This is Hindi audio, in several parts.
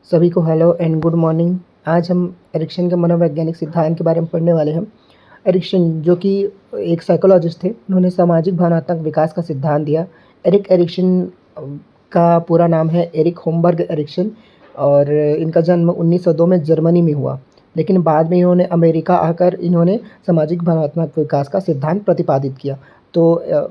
सभी को हेलो एंड गुड मॉर्निंग। आज हम एरिक्सन के मनोवैज्ञानिक सिद्धांत के बारे में पढ़ने वाले हैं। एरिक्सन जो कि एक साइकोलॉजिस्ट थे, उन्होंने सामाजिक भावनात्मक विकास का सिद्धांत दिया। एरिक्सन का पूरा नाम है एरिक होमबर्ग एरिक्सन और इनका जन्म 1902 में जर्मनी में हुआ, लेकिन बाद में इन्होंने अमेरिका आकर इन्होंने सामाजिक भावनात्मक विकास का सिद्धांत प्रतिपादित किया। तो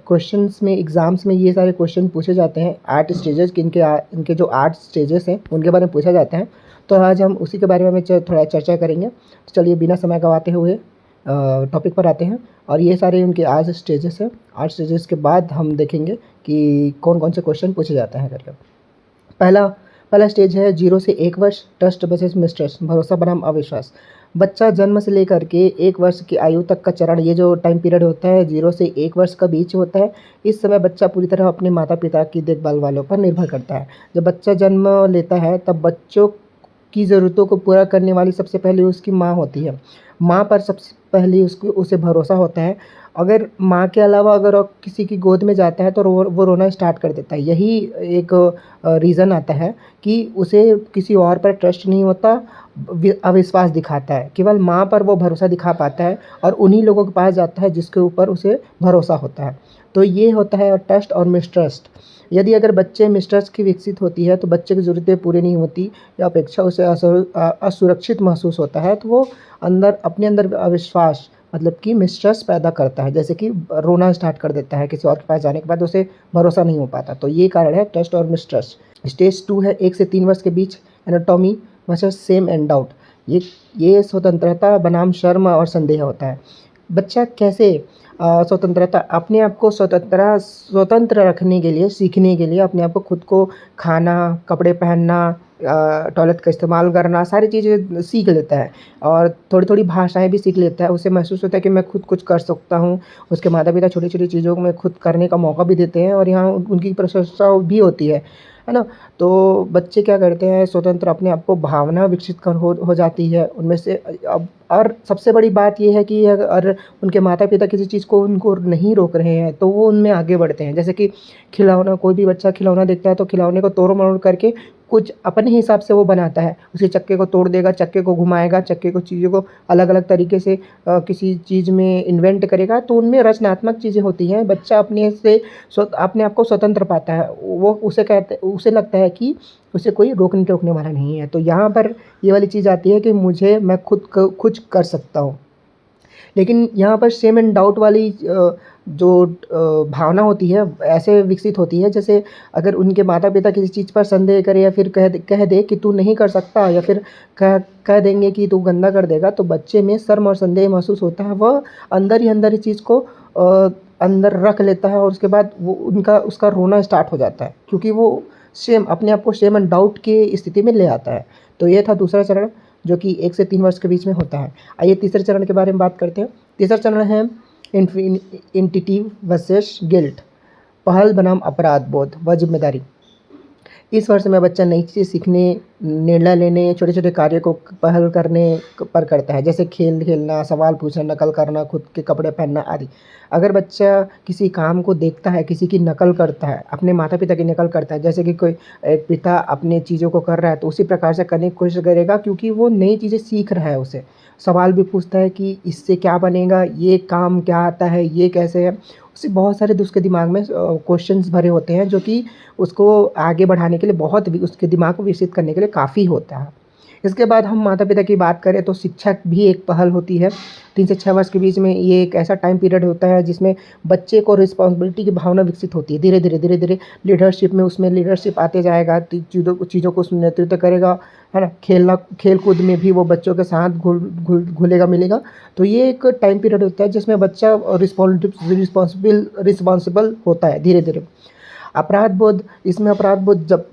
क्वेश्चंस में एग्ज़ाम्स में ये सारे क्वेश्चन पूछे जाते हैं। 8 स्टेजेस इनके जो 8 स्टेजेस हैं उनके बारे में पूछा जाता है। तो आज हम उसी के बारे में थोड़ा चर्चा करेंगे। तो चलिए बिना समय गंवाते हुए टॉपिक पर आते हैं। और ये सारे उनके 8 स्टेजेस हैं। 8 स्टेजेस के बाद हम देखेंगे कि कौन कौन से क्वेश्चन पूछे जाते हैं करके। पहला पहला स्टेज है 0 से 1 वर्ष, ट्रस्ट वर्सेस मिसट्रस्ट, भरोसा बनाम अविश्वास। बच्चा जन्म से लेकर के 1 वर्ष की आयु तक का चरण, ये जो टाइम पीरियड होता है 0 से 1 वर्ष का बीच होता है। इस समय बच्चा पूरी तरह अपने माता पिता की देखभाल वालों पर निर्भर करता है। जब बच्चा जन्म लेता है तब बच्चों की ज़रूरतों को पूरा करने वाली सबसे पहले उसकी माँ होती है। माँ पर सबसे पहले उसे भरोसा होता है। अगर माँ के अलावा अगर और किसी की गोद में जाता है तो वो रोना स्टार्ट कर देता है। यही एक रीज़न आता है कि उसे किसी और पर ट्रस्ट नहीं होता, अविश्वास दिखाता है। केवल माँ पर वो भरोसा दिखा पाता है और उन्हीं लोगों के पास जाता है जिसके ऊपर उसे भरोसा होता है। तो ये होता है ट्रस्ट और मिसट्रस्ट। यदि अगर बच्चे मिसट्रस्ट की विकसित होती है तो बच्चे की ज़रूरतें पूरी नहीं होती या अपेक्षा उसे असुरक्षित महसूस होता है, तो वो अपने अंदर अविश्वास मतलब कि मिसट्रस्ट पैदा करता है, जैसे कि रोना स्टार्ट कर देता है। किसी और के पास जाने के बाद उसे भरोसा नहीं हो पाता। तो ये कारण है ट्रस्ट और मिसट्रस्ट। स्टेज 2 है 1 से 3 वर्ष के बीच, autonomy versus shame and doubt. ये स्वतंत्रता बनाम शर्म और संदेह होता है। बच्चा कैसे स्वतंत्रता अपने आप को स्वतंत्र रखने के लिए, सीखने के लिए अपने आप को खुद को खाना, कपड़े पहनना, टॉयलेट का इस्तेमाल करना, सारी चीज़ें सीख लेता है और थोड़ी-थोड़ी भाषाएँ भी सीख लेता है। उसे महसूस होता है कि मैं खुद कुछ कर सकता हूँ। उसके माता-पिता छोटी-छोटी चीज़ों में खुद करने का मौका भी देते हैं और यहाँ उनकी प्रशंसा भी होती है ना? तो बच्चे क्या करते हैं, स्वतंत्र अपने आप को भावना विकसित कर हो जाती है उनमें से। अब और सबसे बड़ी बात ये है कि अगर उनके माता-पिता किसी चीज़ को उनको नहीं रोक रहे हैं तो वो उनमें आगे बढ़ते हैं। जैसे कि खिलौना, कोई भी बच्चा खिलौना देखता है तो खिलौने को तोड़-मरोड़ करके कुछ अपने हिसाब से वो बनाता है। उसी चक्के को तोड़ देगा, चक्के को घुमाएगा, चक्के को चीज़ों को अलग-अलग तरीके से किसी चीज़ में इन्वेंट करेगा, तो उनमें रचनात्मक चीज़ें होती हैं। बच्चा अपने आप को स्वतंत्र पाता है। वो उसे लगता है कि उसे कोई रोकने-टोकने वाला नहीं है। तो यहाँ पर ये वाली चीज़ आती है कि मैं खुद कर सकता हूँ। लेकिन यहाँ पर शेम एंड डाउट वाली भावना होती है, ऐसे विकसित होती है जैसे अगर उनके माता-पिता किसी चीज़ पर संदेह करें या फिर कह दे कि तू नहीं कर सकता या फिर कह देंगे कि तू गंदा कर देगा, तो बच्चे में शर्म और संदेह महसूस होता है। वह अंदर ही अंदर इस चीज़ को अंदर रख लेता है और उसके बाद उसका रोना स्टार्ट हो जाता है, क्योंकि वो अपने आप को शेम एंड डाउट की स्थिति में ले आता है। तो ये था दूसरा चरण, जो कि 1 से 3 वर्ष के बीच में होता है। आइए तीसरे चरण के बारे में बात करते हैं। तीसरा चरण है इंट्यूटिव वर्सेस गिल्ट, पहल बनाम अपराध बोध व जिम्मेदारी। इस वर्ष में बच्चा नई चीज़ें सीखने, निर्णय लेने, छोटे-छोटे कार्य को पहल करने पर करता है, जैसे खेल खेलना, सवाल पूछना, नकल करना, खुद के कपड़े पहनना आदि। अगर बच्चा किसी काम को देखता है, किसी की नकल करता है, अपने माता-पिता की नकल करता है, जैसे कि कोई एक पिता अपने चीज़ों को कर रहा है, तो उसी प्रकार से करने की कोशिश करेगा, क्योंकि वो नई चीज़ें सीख रहा है उसे। सवाल भी पूछता है कि इससे क्या बनेगा, ये काम क्या आता है, ये कैसे है? उससे बहुत सारे उसके दिमाग में क्वेश्चंस भरे होते हैं, जो कि उसको आगे बढ़ाने के लिए उसके दिमाग को विकसित करने के लिए काफ़ी होता है। इसके बाद हम माता-पिता की बात करें तो शिक्षा भी एक पहल होती है। 3 से 6 वर्ष के बीच में ये एक ऐसा टाइम पीरियड होता है जिसमें बच्चे को रिस्पॉन्सिबिलिटी की भावना विकसित होती है। धीरे-धीरे उसमें लीडरशिप आते जाएगा, चीज़ों को उसमें नेतृत्व करेगा, है ना? खेल-कूद में भी वो बच्चों के साथ घुलेगा मिलेगा। तो ये एक टाइम पीरियड होता है जिसमें बच्चा रिस्पॉन्सिबल होता है धीरे-धीरे। अपराध बोध, इसमें अपराध बोध जब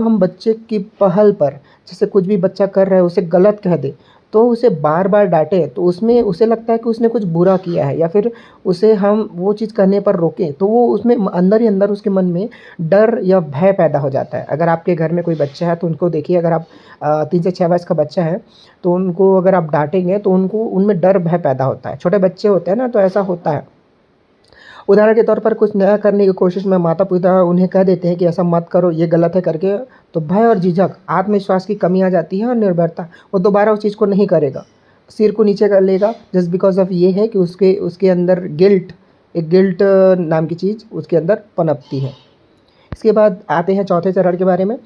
हम बच्चे की पहल पर, जैसे कुछ भी बच्चा कर रहा है उसे गलत कह दे, तो उसे बार-बार डाँटें, तो उसमें उसे लगता है कि उसने कुछ बुरा किया है या फिर उसे हम वो चीज़ करने पर रोकें, तो वो उसमें अंदर ही अंदर उसके मन में डर या भय पैदा हो जाता है। अगर आपके घर में कोई बच्चा है तो उनको देखिए, अगर आप 3 से 6 वर्ष का बच्चा है, तो उनको अगर आप डाँटेंगे तो उनमें डर भय पैदा होता है। छोटे बच्चे होते हैं ना, तो ऐसा होता है। उदाहरण के तौर पर कुछ नया करने की कोशिश में माता-पिता उन्हें कह देते हैं कि ऐसा मत करो, ये गलत है करके, तो भय और झिझक, आत्मविश्वास की कमी आ जाती है और निर्भरता, वो दोबारा उस चीज़ को नहीं करेगा। सिर को नीचे कर लेगा जस्ट बिकॉज़ ऑफ ये है कि उसके उसके अंदर गिल्ट नाम की चीज़ उसके अंदर पनपती है। इसके बाद आते हैं चौथे चरण के बारे में।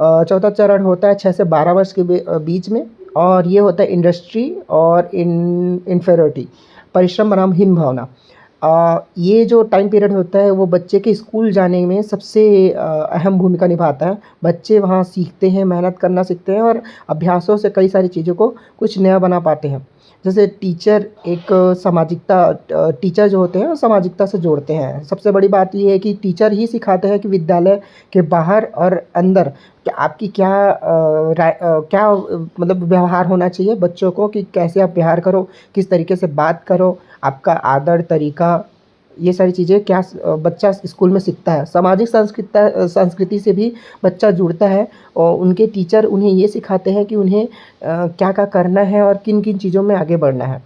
चौथा चरण होता है 6 से 12 वर्ष के बीच में, और ये होता है इंडस्ट्री और इन्फीरियरिटी, परिश्रम बनाम हीन भावना। ये जो टाइम पीरियड होता है वो बच्चे के स्कूल जाने में सबसे अहम भूमिका निभाता है। बच्चे वहाँ सीखते हैं, मेहनत करना सीखते हैं और अभ्यासों से कई सारी चीज़ों को कुछ नया बना पाते हैं। जैसे टीचर जो होते हैं वो सामाजिकता से जोड़ते हैं। सबसे बड़ी बात ये है कि टीचर ही सिखाते हैं कि विद्यालय के बाहर और अंदर कि आपकी क्या मतलब व्यवहार होना चाहिए बच्चों को, कि कैसे आप व्यवहार करो, किस तरीके से बात करो, आपका आदर तरीका, ये सारी चीज़ें बच्चा स्कूल में सीखता है। सामाजिक संस्कृति से भी बच्चा जुड़ता है और उनके टीचर उन्हें ये सिखाते हैं कि उन्हें क्या-क्या करना है और किन-किन चीज़ों में आगे बढ़ना है।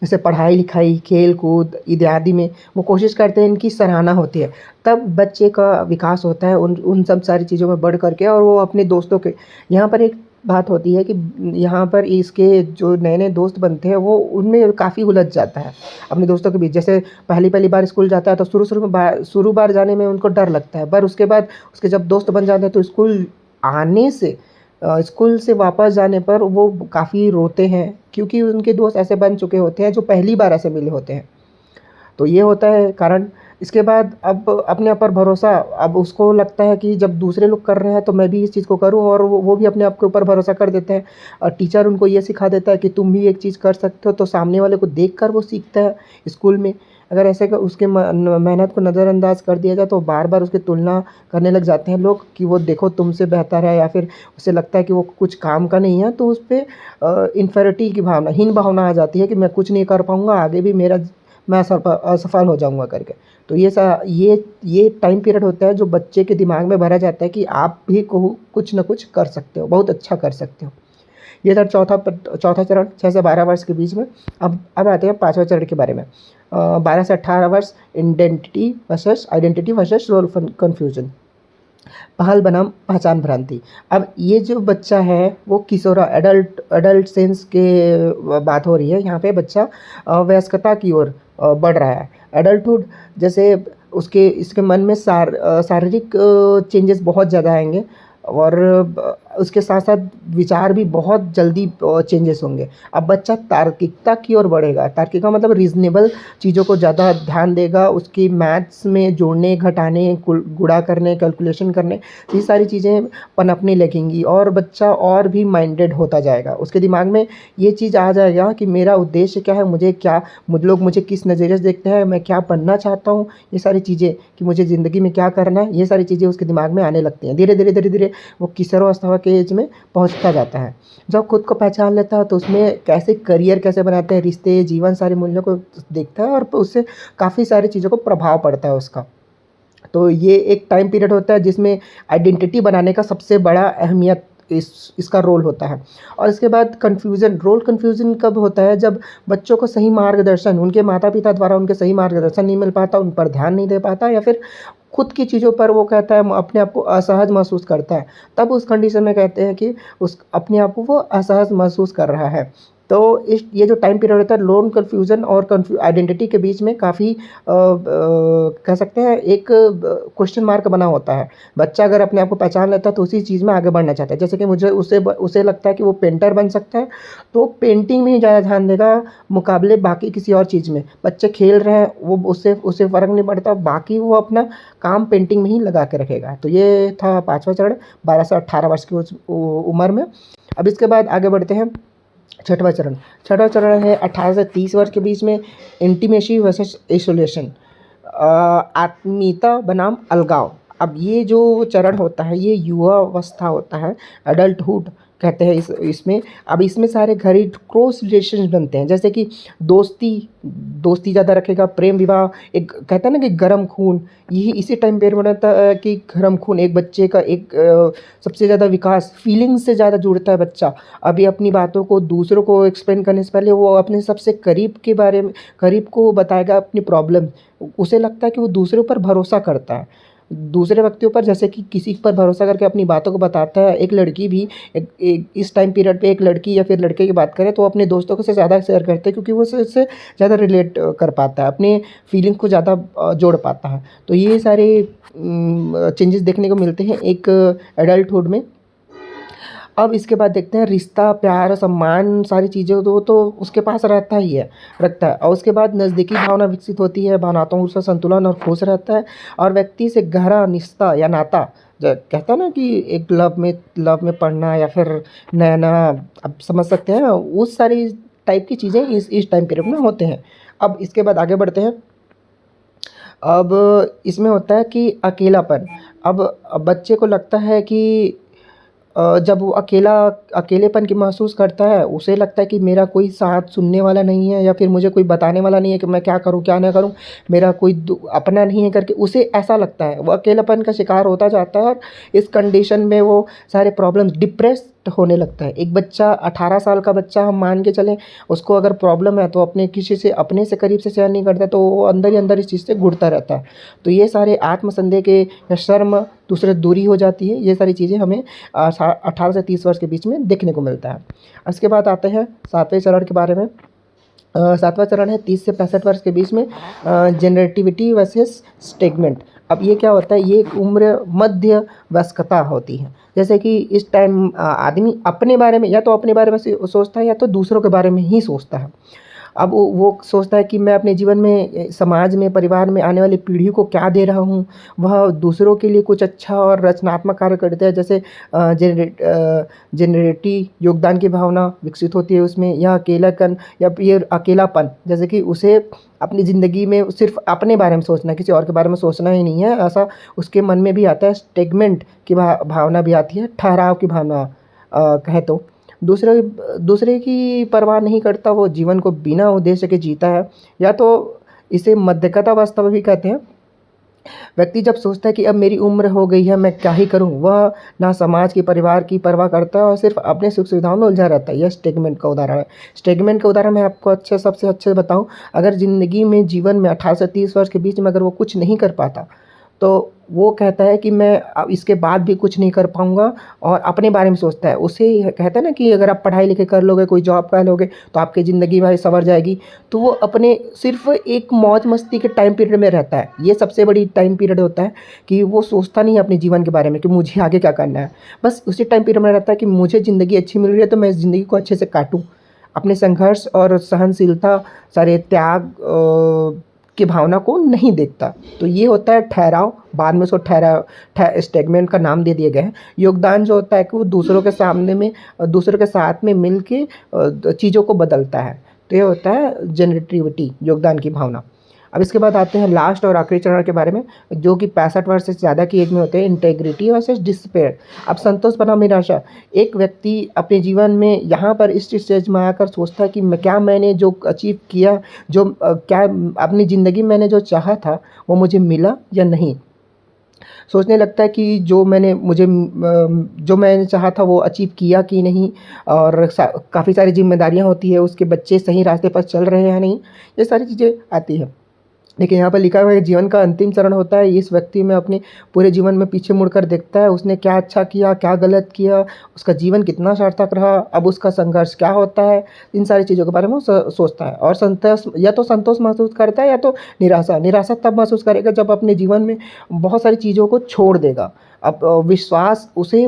जैसे पढ़ाई-लिखाई, खेल-कूद इत्यादि में वो कोशिश करते हैं, इनकी सराहना होती है। तब बच्चे का विकास होता है उन उन सब सारी चीज़ों में बढ़ कर के, और वो अपने दोस्तों के, यहाँ पर एक बात होती है कि यहाँ पर इसके जो नए-नए दोस्त बनते हैं वो उनमें काफ़ी उलझ जाता है अपने दोस्तों के बीच। जैसे पहली-पहली बार स्कूल जाता है तो शुरू बार जाने में उनको डर लगता है, पर उसके बाद उसके जब दोस्त बन जाते हैं तो स्कूल से वापस जाने पर वो काफ़ी रोते हैं, क्योंकि उनके दोस्त ऐसे बन चुके होते हैं जो पहली बार ऐसे मिले होते हैं। तो ये होता है कारण। इसके बाद अब अपने आप पर भरोसा, अब उसको लगता है कि जब दूसरे लोग कर रहे हैं तो मैं भी इस चीज़ को करूँ, और वो भी अपने आप के ऊपर भरोसा कर देते हैं। और टीचर उनको ये सिखा देता है कि तुम भी एक चीज़ कर सकते हो, तो सामने वाले को देखकर वो सीखता है स्कूल में। अगर ऐसे उसके मेहनत को नज़रअंदाज कर दिया जाए तो बार-बार उसकी तुलना करने लग जाते हैं लोग कि वो देखो तुमसे बेहतर है, या फिर उसे लगता है कि वो कुछ काम का नहीं है, तो उस पे इन्फीरियरिटी की भावना, हीन भावना आ जाती है कि मैं कुछ नहीं कर पाऊँगा, आगे भी मैं असफल हो जाऊँगा करके। तो ये टाइम पीरियड होता है जो बच्चे के दिमाग में भरा जाता है कि आप भी कुछ न कुछ कर सकते हो, बहुत अच्छा कर सकते हो। ये था चौथा चरण 6 से 12 वर्ष के बीच में। अब आते हैं 5वां चरण के बारे में। 12 से 18 वर्ष, आइडेंटिटी वर्सेस रोल कन्फ्यूजन, पहल बनाम पहचान भ्रांति। अब ये जो बच्चा है वो किशोरा एडल्ट सेंस के बात हो रही है। यहाँ पे बच्चा वयस्कता की ओर बढ़ रहा है। एडल्टहुड जैसे इसके मन में शारीरिक चेंजेस बहुत ज़्यादा आएंगे, और उसके साथ साथ विचार भी बहुत जल्दी चेंजेस होंगे। अब बच्चा तार्किकता की ओर बढ़ेगा। तार्किकता मतलब रीज़नेबल चीज़ों को ज़्यादा ध्यान देगा, उसकी मैथ्स में जोड़ने, घटाने, गुणा करने, कैलकुलेशन करने, ये सारी चीज़ें पनपने लगेंगी, और बच्चा और भी माइंडेड होता जाएगा। उसके दिमाग में ये चीज़ आ जाएगा कि मेरा उद्देश्य क्या है, लोग मुझे किस नज़रिए से देखते हैं, मैं क्या बनना चाहता हूँ, ये सारी चीज़ें, कि मुझे ज़िंदगी में क्या करना है, ये सारी चीज़ें उसके दिमाग में आने लगती हैं। धीरे-धीरे वो किशोरावस्था के एज में पहुंचता जाता है। जब खुद को पहचान लेता है तो उसमें करियर कैसे बनाते हैं, रिश्ते, जीवन, सारे मूल्यों को देखता है, और उससे काफ़ी सारी चीज़ों को प्रभाव पड़ता है उसका। तो ये एक टाइम पीरियड होता है जिसमें आइडेंटिटी बनाने का सबसे बड़ा अहमियत इसका रोल होता है। और इसके बाद रोल कन्फ्यूज़न कब होता है, जब बच्चों को सही मार्गदर्शन, उनके माता-पिता द्वारा उनके सही मार्गदर्शन नहीं मिल पाता, उन पर ध्यान नहीं दे पाता, या फिर खुद की चीज़ों पर वो कहता है, अपने आप को असहज महसूस करता है। तब उस कंडीशन में कहते हैं कि अपने आप को वो असहज महसूस कर रहा है। तो ये जो टाइम पीरियड होता है लोन कन्फ्यूज़न और आइडेंटिटी के बीच में काफ़ी कह सकते हैं एक क्वेश्चन मार्क बना होता है। बच्चा अगर अपने आप को पहचान लेता है तो उसी चीज़ में आगे बढ़ना चाहता है। जैसे कि उसे लगता है कि वो पेंटर बन सकता है, तो पेंटिंग में ही ज़्यादा ध्यान देगा मुकाबले बाकी किसी और चीज़ में। बच्चे खेल रहे हैं, वो उससे फ़र्क नहीं पड़ता, बाकी वो अपना काम पेंटिंग में ही लगा के रखेगा। तो ये था 5वां चरण 12 से 18 वर्ष की उम्र में। अब इसके बाद आगे बढ़ते हैं 6वां चरण है 18 से 30 वर्ष के बीच में, इंटीमेसी वर्सेस आइसोलेशन, आत्मीयता बनाम अलगाव। अब ये जो चरण होता है ये युवा अवस्था होता है, एडल्टहुड कहते हैं इसमें। अब इसमें सारे घरेलू क्लोज रिलेशंस बनते हैं, जैसे कि दोस्ती दोस्ती ज़्यादा रखेगा, प्रेम विवाह, एक कहते हैं ना कि गरम खून, यही इसी टाइम पे बनता है कि गरम खून एक बच्चे का एक सबसे ज़्यादा विकास फीलिंग्स से ज़्यादा जुड़ता है बच्चा। अभी अपनी बातों को दूसरों को एक्सप्लेन करने से पहले वो अपने सबसे करीब के बारे में करीब को बताएगा अपनी प्रॉब्लम। उसे लगता है कि वो दूसरों पर भरोसा करता है, दूसरे व्यक्तियों पर, जैसे कि किसी पर भरोसा करके अपनी बातों को बताता है। एक लड़की भी इस टाइम पीरियड पे एक लड़की या फिर लड़के की बात करें तो अपने दोस्तों को से ज़्यादा शेयर करते हैं, क्योंकि वो उससे ज़्यादा रिलेट कर पाता है, अपने फीलिंग को ज़्यादा जोड़ पाता है। तो ये सारे चेंजेस देखने को मिलते हैं एक एडल्टहुड में। अब इसके बाद देखते हैं रिश्ता, प्यार, सम्मान, सारी चीज़ें तो उसके पास रहता ही है रखता है। और उसके बाद नज़दीकी भावना विकसित होती है, भावनात्मक उसका संतुलन और खुश रहता है, और व्यक्ति से गहरा रिश्ता या नाता, जो कहता है ना कि एक लव में पढ़ना या फिर नैना, अब समझ सकते हैं उस सारी टाइप की चीज़ें इस टाइम पीरियड में होते हैं। अब इसके बाद आगे बढ़ते हैं। अब इसमें होता है कि अकेलापन। अब बच्चे को लगता है कि जब वो अकेलेपन की महसूस करता है, उसे लगता है कि मेरा कोई साथ सुनने वाला नहीं है, या फिर मुझे कोई बताने वाला नहीं है कि मैं क्या करूँ क्या ना करूँ, मेरा कोई अपना नहीं है करके उसे ऐसा लगता है। वो अकेलापन का शिकार होता जाता है, और इस कंडीशन में वो सारे प्रॉब्लम्स, डिप्रेस्ड होने लगता है। एक बच्चा 18 साल का बच्चा हम मान के चलें, उसको अगर प्रॉब्लम है तो अपने से करीब से शेयर नहीं करता, तो वो अंदर ही अंदर इस चीज़ से घुटता रहता है। तो ये सारे आत्मसंदेह के या शर्म दूसरे दूरी हो जाती है, ये सारी चीज़ें हमें 18 से 30 वर्ष के बीच में देखने को मिलता है। इसके बाद आते हैं 7वें चरण के बारे में। 7वां चरण है 30 से 65 वर्ष के बीच में, जनरेटिविटी वर्सेस स्टेगमेंट। अब ये क्या होता है, ये एक उम्र मध्य वयस्कता होती है। जैसे कि इस टाइम आदमी अपने बारे में या तो अपने बारे में सोचता है, या तो दूसरों के बारे में ही सोचता है। अब वो सोचता है कि मैं अपने जीवन में, समाज में, परिवार में आने वाली पीढ़ी को क्या दे रहा हूँ। वह दूसरों के लिए कुछ अच्छा और रचनात्मक कार्य करता है, जैसे जेनरेटी योगदान की भावना विकसित होती है उसमें, या अकेलापन या फिर अकेलापन, जैसे कि उसे अपनी ज़िंदगी में सिर्फ अपने बारे में सोचना है, किसी और के बारे में सोचना ही नहीं है, ऐसा उसके मन में भी आता है। स्टेगमेंट की भावना भी आती है, ठहराव की भावना कहें तो। दूसरे दूसरे की परवाह नहीं करता, वो जीवन को बिना उद्देश्य के जीता है, या तो इसे मध्यकतावस्था भी कहते हैं। व्यक्ति जब सोचता है कि अब मेरी उम्र हो गई है, मैं क्या ही करूं, वह ना समाज की, परिवार की परवाह करता है, और सिर्फ अपने सुख सुविधाओं में उलझा रहता है। यह स्टेगमेंट का उदाहरण है। स्टेगमेंट का उदाहरण मैं आपको सबसे अच्छे बताऊं, अगर ज़िंदगी में, जीवन में 18 से 30 वर्ष के बीच में अगर वो कुछ नहीं कर पाता, तो वो कहता है कि मैं अब इसके बाद भी कुछ नहीं कर पाऊँगा, और अपने बारे में सोचता है। उसे कहता है ना कि अगर आप पढ़ाई लिखाई कर लोगे, कोई जॉब कर लोगे, तो आपकी ज़िंदगी भाई संवर जाएगी। तो वो अपने सिर्फ़ एक मौज मस्ती के टाइम पीरियड में रहता है। ये सबसे बड़ी टाइम पीरियड होता है कि वो सोचता नहीं है अपने जीवन के बारे में कि मुझे आगे क्या करना है। बस उसी टाइम पीरियड में रहता है कि मुझे ज़िंदगी अच्छी मिल रही है, तो मैं इस ज़िंदगी को अच्छे से काटूँ। अपने संघर्ष और सहनशीलता, सारे त्याग की भावना को नहीं देखता। तो ये होता है ठहराव। बाद में उसको स्टेगमेंट का नाम दे दिया गया है। योगदान जो होता है कि वो दूसरों के सामने में, दूसरों के साथ में मिल के चीज़ों को बदलता है। तो ये होता है जनरेटिविटी, योगदान की भावना। अब इसके बाद आते हैं लास्ट और आखिरी चरण के बारे में, जो कि 65 वर्ष से ज़्यादा की एज में होते हैं, इंटेग्रिटी वर्सेस डिस्पेयर। अब संतोष बनाम निराशा। एक व्यक्ति अपने जीवन में यहाँ पर इस स्टेज में आकर सोचता है कि मैंने जो अचीव किया, क्या अपनी ज़िंदगी में मैंने जो चाहा था वो मुझे मिला या नहीं। सोचने लगता है कि जो मैंने चाहा था वो अचीव किया कि नहीं, और काफ़ी सारी जिम्मेदारियाँ होती है, उसके बच्चे सही रास्ते पर चल रहे हैं या नहीं, ये सारी चीज़ें आती हैं। लेकिन यहाँ पर लिखा हुआ है जीवन का अंतिम चरण होता है। इस व्यक्ति में अपने पूरे जीवन में पीछे मुड़कर देखता है, उसने क्या अच्छा किया, क्या गलत किया, उसका जीवन कितना सार्थक रहा, अब उसका संघर्ष क्या होता है, इन सारी चीज़ों के बारे में वो सोचता है। और संतोष महसूस करता है, या तो निराशा तब महसूस करेगा जब अपने जीवन में बहुत सारी चीज़ों को छोड़ देगा। अब विश्वास उसे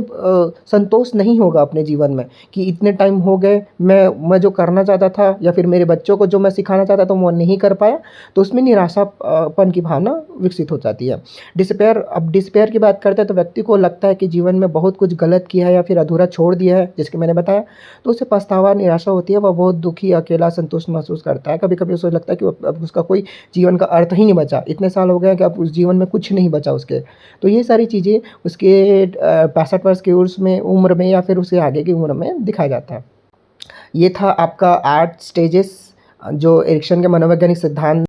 संतोष नहीं होगा अपने जीवन में कि इतने टाइम हो गए, मैं जो करना चाहता था या फिर मेरे बच्चों को जो मैं सिखाना चाहता था वो नहीं कर पाया, तो उसमें निराशा पन की भावना विकसित हो जाती है। डिस्पेयर, अब डिस्पेयर की बात करते हैं तो व्यक्ति को लगता है कि जीवन में बहुत कुछ गलत किया है या फिर अधूरा छोड़ दिया है, जैसे कि मैंने बताया, तो उसे पछतावा, निराशा होती है, वह बहुत दुखी, अकेला, संतुष्ट महसूस करता है। कभी-कभी उसे लगता है कि अब उसका कोई जीवन का अर्थ ही नहीं बचा, इतने साल हो गए हैं कि अब उस जीवन में कुछ नहीं बचा उसके। तो ये सारी चीज़ें उसके 65 वर्ष की उम्र में या फिर उससे आगे की उम्र में दिखाया जाता है। ये था आपका 8 स्टेजेस जो एरिक्सन के मनोवैज्ञानिक सिद्धांत